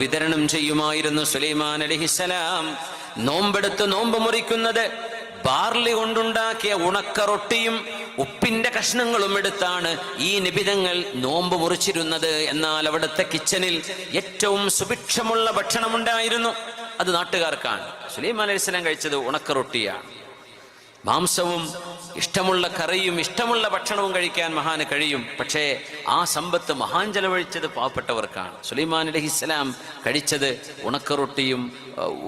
വിതരണം ചെയ്യുമായിരുന്നു സുലൈമാൻ അലൈഹിസ്സലാം. നോമ്പെടുത്ത് നോമ്പ് മുറിക്കുന്നത് ബാർലി കൊണ്ടുണ്ടാക്കിയ ഉണക്ക റൊട്ടിയും ഉപ്പിന്റെ കഷ്ണങ്ങളും എടുത്താണ് ഈ നിബിതങ്ങൾ നോമ്പ് മുറിച്ചിരുന്നത്. എന്നാൽ അവിടുത്തെ കിച്ചണിൽ ഏറ്റവും സുഭിക്ഷമുള്ള ഭക്ഷണമുണ്ടായിരുന്നു. അത് നാട്ടുകാർക്കാണ്. സുലൈമാൻ അലൈഹിസ്സലാം കഴിച്ചത് ഉണക്ക റൊട്ടിയാണ്. മാംസവും ഇഷ്ടമുള്ള കറിയും ഇഷ്ടമുള്ള ഭക്ഷണവും കഴിക്കാൻ മഹാന് കഴിയും. പക്ഷേ ആ സമ്പത്ത് മഹാൻ ചെലവഴിച്ചത് പാവപ്പെട്ടവർക്കാണ്. സുലൈമാൻ അലൈഹിസ്സലാം കഴിച്ചത് ഉണക്കറൊട്ടിയും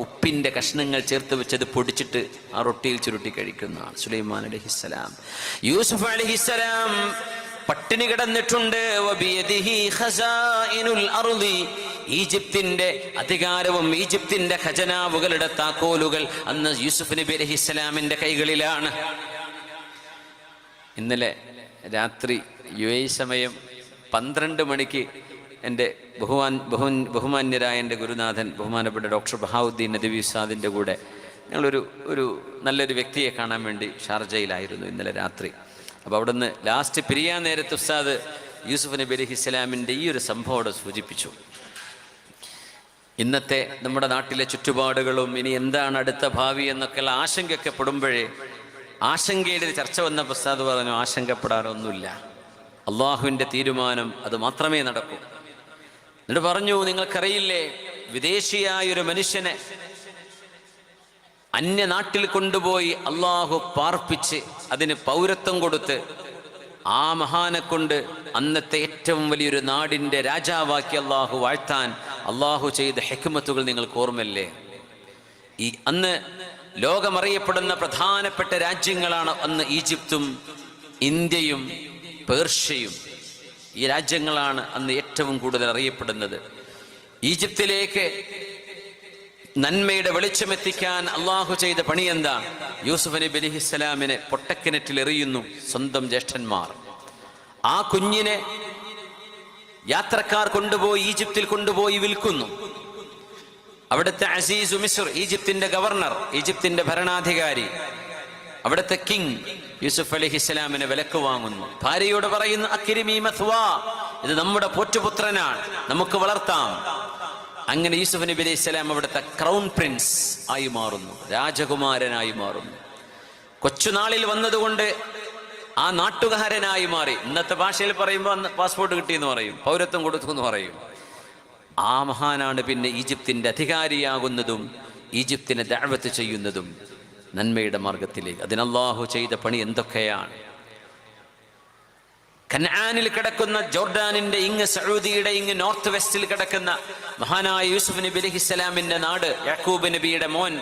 ഉപ്പിന്റെ കഷ്ണങ്ങൾ ചേർത്ത് വെച്ചത് പൊടിച്ചിട്ട് ആ റൊട്ടിയിൽ ചുരുട്ടി കഴിക്കുന്നതാണ് സുലൈമാൻ അലൈഹിസ്സലാം. യൂസുഫ് അലൈഹിസ്സലാം പട്ടിണി കിടന്നിട്ടുണ്ട്. ഈജിപ്തിന്റെ അധികാരവും ഈജിപ്തിന്റെ ഖജനാവുകളുടെ താക്കോലുകൾ അന്ന് യൂസുഫ് നബി അലൈഹിസ്സലാമിന്റെ കൈകളിലാണ്. ഇന്നലെ രാത്രി UAE സമയം 12 മണിക്ക് എൻ്റെ ബഹുമാന്യരായ എൻ്റെ ഗുരുനാഥൻ ബഹുമാനപ്പെട്ട ഡോക്ടർ ബഹാവുദ്ദീൻ നദവി ഉസ്താദിൻ്റെ കൂടെ ഞങ്ങളൊരു നല്ലൊരു വ്യക്തിയെ കാണാൻ വേണ്ടി ഷാർജയിലായിരുന്നു ഇന്നലെ രാത്രി. അപ്പോൾ അവിടെ നിന്ന് ലാസ്റ്റ് പിരിയാൻ നേരത്ത് ഉസ്താദ് യൂസുഫ് നബി അലൈഹിസ്സലാമിൻ്റെ ഈ ഒരു സംഭവം അവിടെ സൂചിപ്പിച്ചു. ഇന്നത്തെ നമ്മുടെ നാട്ടിലെ ചുറ്റുപാടുകളും ഇനി എന്താണ് അടുത്ത ഭാവി എന്നൊക്കെയുള്ള ആശങ്കയൊക്കെ പെടുമ്പോഴേ ആശങ്കയുടെ ചർച്ച വന്ന ഉസ്താദ് പറഞ്ഞു, ആശങ്കപ്പെടാറൊന്നുമില്ല, അള്ളാഹുവിൻ്റെ തീരുമാനം അത് മാത്രമേ നടക്കൂ. എന്നിട്ട് പറഞ്ഞു, നിങ്ങൾക്കറിയില്ലേ, വിദേശിയായൊരു മനുഷ്യനെ അന്യനാട്ടിൽ കൊണ്ടുപോയി അള്ളാഹു പാർപ്പിച്ച് അതിന് പൗരത്വം കൊടുത്ത് ആ മഹാനെ കൊണ്ട് അന്നത്തെ ഏറ്റവും വലിയൊരു നാടിൻ്റെ രാജാവാക്കി അള്ളാഹു വാഴ്ത്താൻ അള്ളാഹു ചെയ്ത ഹിക്മത്തുകൾ നിങ്ങൾക്ക് ഓർമ്മല്ലേ? ഈ അന്ന് ലോകമറിയപ്പെടുന്ന പ്രധാനപ്പെട്ട രാജ്യങ്ങളാണ് അന്ന് ഈജിപ്തും ഇന്ത്യയും പേർഷ്യയും. ഈ രാജ്യങ്ങളാണ് അന്ന് ഏറ്റവും കൂടുതൽ അറിയപ്പെടുന്നത്. ഈജിപ്തിലേക്ക് നന്മയുടെ വെളിച്ചമെത്തിക്കാൻ അള്ളാഹു ചെയ്ത പണി എന്താ? യൂസുഫ് നബി അലൈഹിസ്സലാമിനെ പൊട്ടക്കിണറ്റിൽ എറിയുന്നു സ്വന്തം ജ്യേഷ്ഠന്മാർ. ആ കുഞ്ഞിനെ യാത്രക്കാർ കൊണ്ടുപോയി ഈജിപ്തിൽ കൊണ്ടുപോയി വിൽക്കുന്നു. അവിടുത്തെ അസീസു മിസ്ർ, ഈജിപ്തിന്റെ ഗവർണർ, ഈജിപ്തിന്റെ ഭരണാധികാരി, അവിടുത്തെ കിങ് യൂസുഫ് അലൈഹിസ്സലാമിനെ വിലക്ക് വാങ്ങുന്നു. ഭാര്യയോട് പറയുന്നു, അക്രിമി മത്വാ, ഇത് നമ്മുടെ പോറ്റുപുത്രനാണ്, നമുക്ക് വളർത്താം. അങ്ങനെ യൂസുഫ് നബി അലൈഹിസ്സലാം അവിടുത്തെ ക്രൗൺ പ്രിൻസ് ആയി മാറുന്നു, രാജകുമാരനായി മാറുന്നു. കൊച്ചുനാളിൽ വന്നതുകൊണ്ട് ആ നാട്ടുകാരനായി മാറി. ഇന്നത്തെ ഭാഷയിൽ പറയുമ്പോൾ അന്ന് പാസ്പോർട്ട് കിട്ടിയെന്ന് പറയും, പൗരത്വം കൊടുത്തു എന്ന് പറയും. ആ മഹാനാണ് പിന്നെ ഈജിപ്തിൻ്റെ അധികാരിയാകുന്നതും ഈജിപ്തിനെ ദഅവത്ത് ചെയ്യുന്നതും നന്മയുടെ മാർഗത്തിലേക്ക്. അതിന് അല്ലാഹു ചെയ്ത പണി എന്തൊക്കെയാണ്! കനാനിൽ കിടക്കുന്ന ജോർഡാനിന്റെ ഇങ്ങ് സഊദിയുടെ ഇങ്ങ് നോർത്ത് വെസ്റ്റിൽ കിടക്കുന്ന മഹാനായ യൂസുഫ് നബി അലൈഹിസ്സലാമിന്റെ നാട്, യാക്കൂബ് നബിയുടെ മോൻ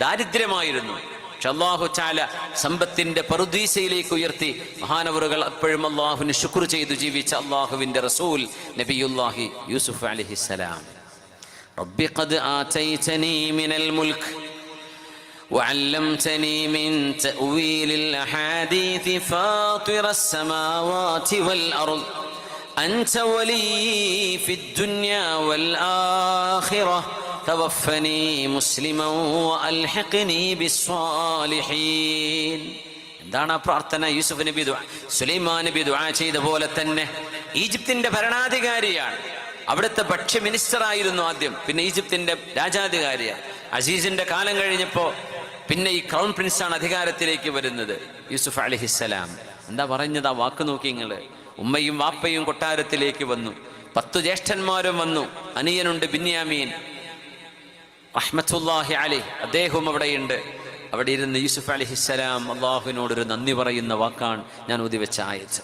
ദാരിദ്ര്യമായിരുന്നു. പക്ഷെ അല്ലാഹു തആല സമ്പത്തിന്റെ പറുദീസയിലേക്ക് ഉയർത്തി. മഹാനവറുകൾ അപ്പോഴും അല്ലാഹുവിന് ശുക്ർ ചെയ്തു ജീവിച്ച അല്ലാഹുവിന്റെ റസൂൽ നബിയുല്ലാഹി യൂസുഫ് അലൈഹിസ്സലാം. റബ്ബി ഖദ് ആതൈതനി മിനൽ മുൽക്ക് وعلمتني من تأويل الأحاديث فاطر السماوات والأرض أنت ولي في الدنيا والآخرة توفني مسلما وألحقني بالصالحين. എന്താണ് ആ പ്രാർത്ഥന? യൂസുഫ് നബി സുലൈമാൻ നബി ദുആ ചെയ്ത പോലെ തന്നെ ഈജിപ്തിന്റെ ഭരണാധികാരിയാണ്. അവിടുത്തെ ഭക്ഷ്യ മിനിസ്റ്റർ ആയിരുന്നു ആദ്യം, പിന്നെ ഈജിപ്തിന്റെ രാജാധികാരിയാണ്. അസീസിന്റെ കാലം കഴിഞ്ഞപ്പോൾ പിന്നെ ഈ ക്രൗൺ പ്രിൻസാണ് അധികാരത്തിലേക്ക് വരുന്നത്. യൂസുഫ് അലൈഹിസ്സലാം എന്താ പറഞ്ഞത്? ആ വാക്ക് നോക്കി നിങ്ങൾ. ഉമ്മയും വാപ്പയും കൊട്ടാരത്തിലേക്ക് വന്നു, 10 ജ്യേഷ്ഠന്മാരും വന്നു. അനിയനുണ്ട് ബിന്യാമീൻ റഹ്മത്തുള്ളാഹി അലൈഹി, അദ്ദേഹവും അവിടെയുണ്ട്. അവിടെ ഇരുന്ന് യൂസുഫ് അലൈഹിസ്സലാം അള്ളാഹുവിനോടൊരു നന്ദി പറയുന്ന വാക്കാണ് ഞാൻ ഓതിവെച്ച ആയത്ത്.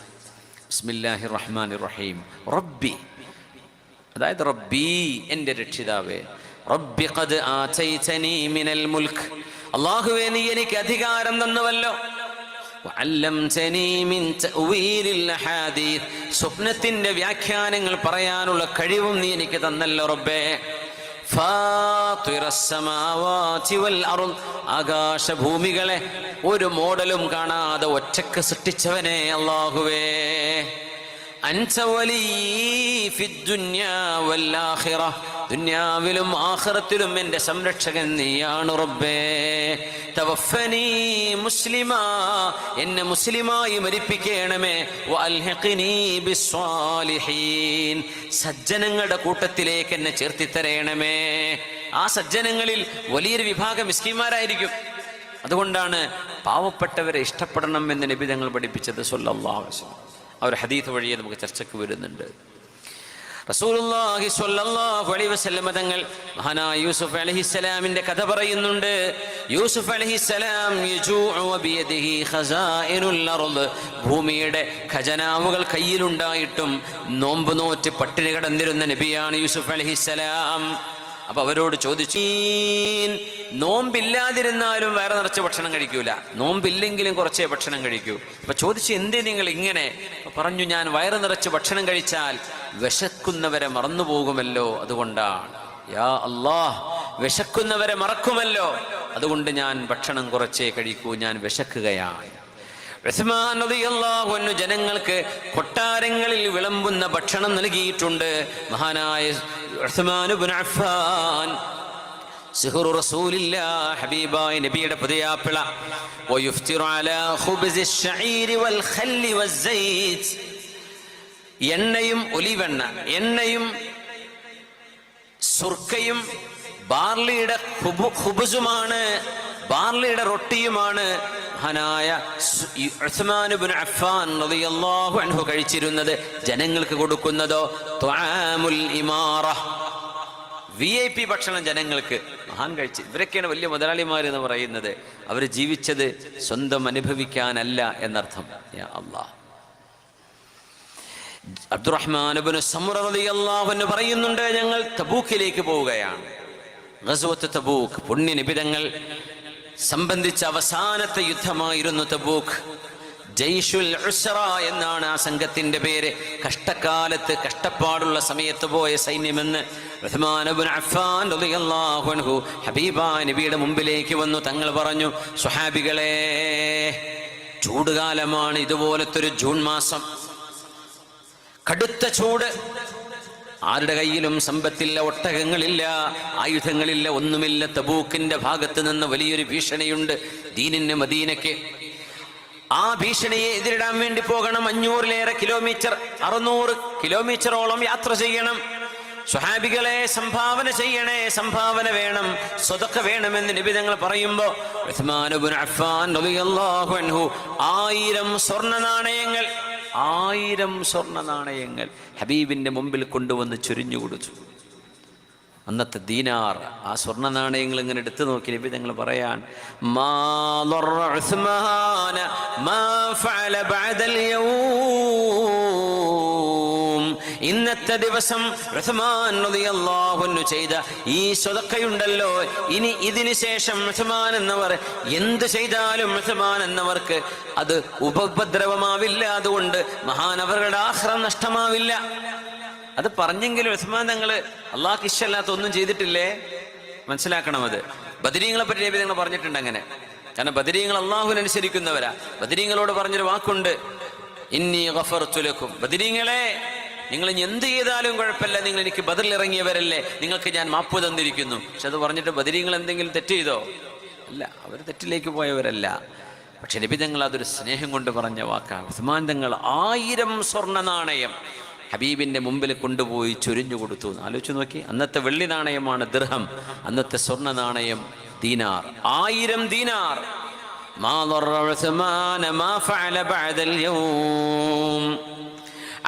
ബിസ്മില്ലാഹിർ റഹ്മാനിർ റഹീം. റബ്ബി, അതായത് റബ്ബി, എൻ്റെ രക്ഷിതാവേ. റബ്ബി ഖദ് ആതൈതനി മിനൽ മുൽക്ക്, അല്ലാഹുവേ നീ എനിക്ക് അധികാരം തന്നുവല്ലോ. വഅല്ലംതനി മിൻ തഅവീലിൽ അഹാദീസ്, സ്വപ്നത്തിന്റെ വ്യാഖ്യാനങ്ങൾ പറയാനുള്ള കഴിവും നീ എനിക്ക് തന്നല്ലോ റബ്ബേ. ഫാത്തിറസ് സമാവാതി വൽ അർദ്, ആകാശഭൂമികളെ ഒരു മോഡലും കാണാതെ ഒറ്റക്ക് സൃഷ്ടിച്ചവനെ അല്ലാഹുവേ. അൻത വലി ഫിദ് ദുനിയാ വൽ ആഖിറ, ദുനിയാവിലും ആഖിറത്തിലും എൻ്റെ സംരക്ഷകൻ നീയാണ് റബ്ബേ. തവഫനി മുസ്ലിമാ, എന്നെ മുസ്ലിമായി മരിപ്പിക്കണമേ. വഅൽഹിഖ്നി ബിസ്സാലിഹീൻ, സജ്ജനങ്ങളുടെ കൂട്ടത്തിലേക്ക് എന്നെ ചേർത്തിത്തരയണമേ. ആ സജ്ജനങ്ങളിൽ വലിയൊരു വിഭാഗം മിസ്കീന്മാരായിരിക്കും. അതുകൊണ്ടാണ് പാവപ്പെട്ടവരെ ഇഷ്ടപ്പെടണം എന്ന് നബി തങ്ങൾ പഠിപ്പിച്ചത് സ്വല്ലല്ലാഹു അലൈഹി വസല്ലം. ആ ഒരു ഹദീസ് വഴിയെ നമുക്ക് ചർച്ചയ്ക്ക് വരുന്നുണ്ട്. റസൂലുള്ളാഹി സ്വല്ലല്ലാഹു അലൈഹി വസല്ലം തങ്ങൾ മഹാനായ യൂസുഫ് അലൈഹിസ്സലാമിന്റെ കഥ പറയുന്നുണ്ട്. യൂസുഫ് അലൈഹിസ്സലാം യജൂഉ ബിയദിഹി ഖസാഇനുൽ അർദ്, ഭൂമിയുടെ ഖജനാവുകൾ കയ്യിലുണ്ടായിട്ടും നോമ്പ് നോറ്റ് പട്ടിണി കിടന്നിരുന്ന നബിയാണ് യൂസുഫ് അലൈഹിസ്സലാം. അപ്പൊ അവരോട് ചോദിച്ചു, നോമ്പില്ലാതിരുന്നാലും വയറ് നിറച്ച് ഭക്ഷണം കഴിക്കൂല, നോമ്പില്ലെങ്കിലും കുറച്ചേ ഭക്ഷണം കഴിക്കൂ. അപ്പൊ ചോദിച്ചു, എന്തേ നിങ്ങൾ ഇങ്ങനെ? പറഞ്ഞു, ഞാൻ വയറ് നിറച്ച് ഭക്ഷണം കഴിച്ചാൽ വിശക്കുന്നവരെ മറന്നുപോകുമല്ലോ, അതുകൊണ്ടാണ്. യാ അല്ലാഹ്, വിശക്കുന്നവരെ മറക്കുമല്ലോ, അതുകൊണ്ട് ഞാൻ ഭക്ഷണം കുറച്ചേ കഴിക്കൂ, ഞാൻ വിശക്കുകയാണ്. ഉസ്മാൻ റളിയല്ലാഹു അൻഹു ജനങ്ങൾക്ക് കൊട്ടാരങ്ങളിൽ വിളമ്പുന്ന ഭക്ഷണം നൽകിയിട്ടുണ്ട്. മഹാനായ ഉസ്മാൻ ഇബ്നു അഫ്ഫാൻ, സിഹ്റു റസൂലില്ലാഹ്, ഹബീബായ നബിയുടെ പുതിയാപ്പിള. വയുഫ്തിറു അലാ ഖുബ്സി അശ്ശഈരി വൽ ഖല്ലി വസ്സൈത്, എണ്ണയും ഒലിവെണ്ണ, എണ്ണയും സുർക്കയും ബാർലിയുടെ ഖുബ്സുമാണ്, ബാർലിയുടെ റൊട്ടിയുമാണ് മഹാനായ ഉസ്മാൻ ഇബ്നു അഫ്ഫാൻ റളിയല്ലാഹു അൻഹു കഴിച്ചിരുന്നത്. ജനങ്ങൾക്ക് കൊടുക്കുന്നതോ തുആമുൽ ഇമാറ, VIP ഭക്ഷണം ജനങ്ങൾക്ക് മഹാൻ കഴിച്ച്. ഇവരൊക്കെയാണ് വലിയ മുതലാളിമാർ എന്ന് പറയുന്നത്. അവർ ജീവിച്ചത് സ്വന്തം അനുഭവിക്കാനല്ല എന്നർത്ഥം. യാ അല്ലാഹ്. അബ്ദുറഹ്മാൻ ഇബ്നു സമുറ റളിയല്ലാഹു അൻഹു പറയുന്നുണ്ട്, ഞങ്ങൾ തബൂക്കിലേക്ക് പോവുകയാണ്. ഗസ്വത്ത് തബൂക്ക്, പുണ്യ നിബിതങ്ങൾ സംബന്ധിച്ച അവസാനത്തെ യുദ്ധമായിരുന്നു തബൂക്ക്. ജയ്ഷുൽ ഉസ്ര എന്നാണ് ആ സംഘത്തിന്റെ പേര്. കഷ്ടകാലത്ത്, കഷ്ടപ്പാടുള്ള സമയത്ത് പോയ സൈന്യമെന്ന്. ഉസ്മാൻ ഇബ്നു അഫ്ഫാൻ റളിയല്ലാഹു അൻഹു ഹബീബായ നബിയുടെ മുമ്പിലേക്ക് വന്നു. തങ്ങൾ പറഞ്ഞു, സ്വഹാബികളെ, ചൂടുകാലമാണ്, ഇതുപോലത്തെ ഒരു ജൂൺ മാസം, കടുത്ത ചൂട്. ആരുടെ കയ്യിലും സമ്പത്തില്ല, ഒട്ടകങ്ങളില്ല, ആയുധങ്ങളില്ല, ഒന്നുമില്ല. തബൂക്കിന്റെ ഭാഗത്ത് നിന്ന് വലിയൊരു ഭീഷണിയുണ്ട് ദീനിന്, മദീനയ്ക്ക്. ആ ഭീഷണിയെ എതിരിടാൻ വേണ്ടി പോകണം. 500-ലേറെ കിലോമീറ്റർ, 600 കിലോമീറ്ററോളം യാത്ര ചെയ്യണം. സ്വഹാബികളെ, സംഭാവന ചെയ്യണേ, സംഭാവന വേണം, സ്വതക്ക വേണമെന്ന് നബി തങ്ങൾ പറയുമ്പോ ഉസ്മാൻ ഇബ്നു അഫ്ഫാൻ റളിയല്ലാഹു അൻഹു 1000 സ്വർണ്ണ നാണയങ്ങൾ, 1000 സ്വർണ്ണ നാണയങ്ങൾ ഹബീബിന്റെ മുമ്പിൽ കൊണ്ടുവന്ന് ചൊരിഞ്ഞു കൊടുത്തു. അന്നത്തെ ദീനാർ, ആ സ്വർണ്ണ നാണയങ്ങൾ ഇങ്ങനെ എടുത്തു നോക്കി നബി തങ്ങൾ പറയാൻ, മാ ളറ ഉസ്മാന മാ ഫഅല ബഅദൽ യൗം, ഇന്നത്തെ ദിവസം ഉസ്മാൻ റളിയല്ലാഹു അൻഹു ചെയ്ത ഈ സ്വതക്കയുണ്ടല്ലോ, ഇനി ഇതിനു ശേഷം ഉസ്മാൻ എന്നവർ എന്ത് ചെയ്താലും ഉസ്മാൻ എന്നവർക്ക് അത് ഉപദ്രവമാവില്ല. അതുകൊണ്ട് മഹാനവറുടെ ആഖിറം നഷ്ടമാവില്ല. അത് പറഞ്ഞെങ്കിലും ഉസ്മാൻ തങ്ങള് അള്ളാഹ്ക്ക് ഇഷ്ടമല്ലാത്ത ഒന്നും ചെയ്തിട്ടില്ലേ? മനസ്സിലാക്കണം. അത് ബദരീങ്ങളെ പറ്റി നബി തങ്ങൾ പറഞ്ഞിട്ടുണ്ട് അങ്ങനെ. കാരണം ബദരീങ്ങൾ അള്ളാഹുവിനനുസരിക്കുന്നവരാ. ബദരീങ്ങളോട് പറഞ്ഞൊരു വാക്കുണ്ട്, ഇന്നി ഗഫർതു ലക്കും, ബദരീങ്ങളെ, നിങ്ങൾ ഇനി എന്ത് ചെയ്താലും കുഴപ്പമില്ല, നിങ്ങൾ എനിക്ക് ബദറിൽ ഇറങ്ങിയവരല്ലേ, നിങ്ങൾക്ക് ഞാൻ മാപ്പ് തന്നിരിക്കുന്നു. പക്ഷെ അത് പറഞ്ഞിട്ട് ബദരീങ്ങൾ എന്തെങ്കിലും തെറ്റ് ചെയ്തോ? അല്ല, അവർ തെറ്റിലേക്ക് പോയവരല്ല. പക്ഷെ നബി തങ്ങൾ അതൊരു സ്നേഹം കൊണ്ട് പറഞ്ഞ വാക്കാണ്. ഉസ്മാൻ തങ്ങൾ 1000 സ്വർണ്ണ നാണയം ഹബീബിന്റെ മുമ്പിൽ കൊണ്ടുപോയി ചൊരിഞ്ഞു കൊടുത്തു. ആലോചിച്ച് നോക്കി, അന്നത്തെ വെള്ളി നാണയമാണ് ദിർഹം, അന്നത്തെ സ്വർണ്ണ നാണയം ദീനാർ, 1000 ദീനാർ. മാ ളറ ഉസ്മാന മാ ഫഅല ബഅദൽ യൗം.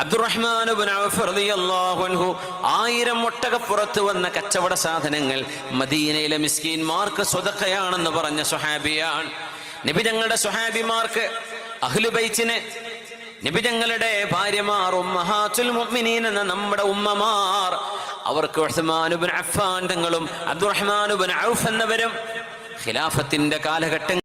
അബ്ദുറഹ്മാൻ ഇബ്നു ഔഫ് റളിയല്ലാഹു അൻഹു 1000 ഒട്ടകപ്പുറത്ത് വന്ന കച്ചവട സാധനങ്ങൾ മദീനയിലെ മിസ്കീന്മാർക്ക് സ്വതക്കയാണെന്ന് പറഞ്ഞ സ്വഹാബിയാണ്. നബി തങ്ങളുടെ സ്വഹാബിമാർക്ക്, അഹ്ലു ബൈത്തിന്, നബി തങ്ങളുടെ ഭാര്യമാർ, ഉമ്മഹാത്തുൽ മുഅ്മിനീൻ എന്ന നമ്മുടെ ഉമ്മമാർ, അവർക്ക് ഉസ്മാൻ ഇബ്നു അഫ്ഫാൻ തങ്ങളും അബ്ദുറഹ്മാൻ ഇബ്നു ഔഫ് എന്നവരും ഖിലാഫത്തിന്റെ കാലഘട്ടം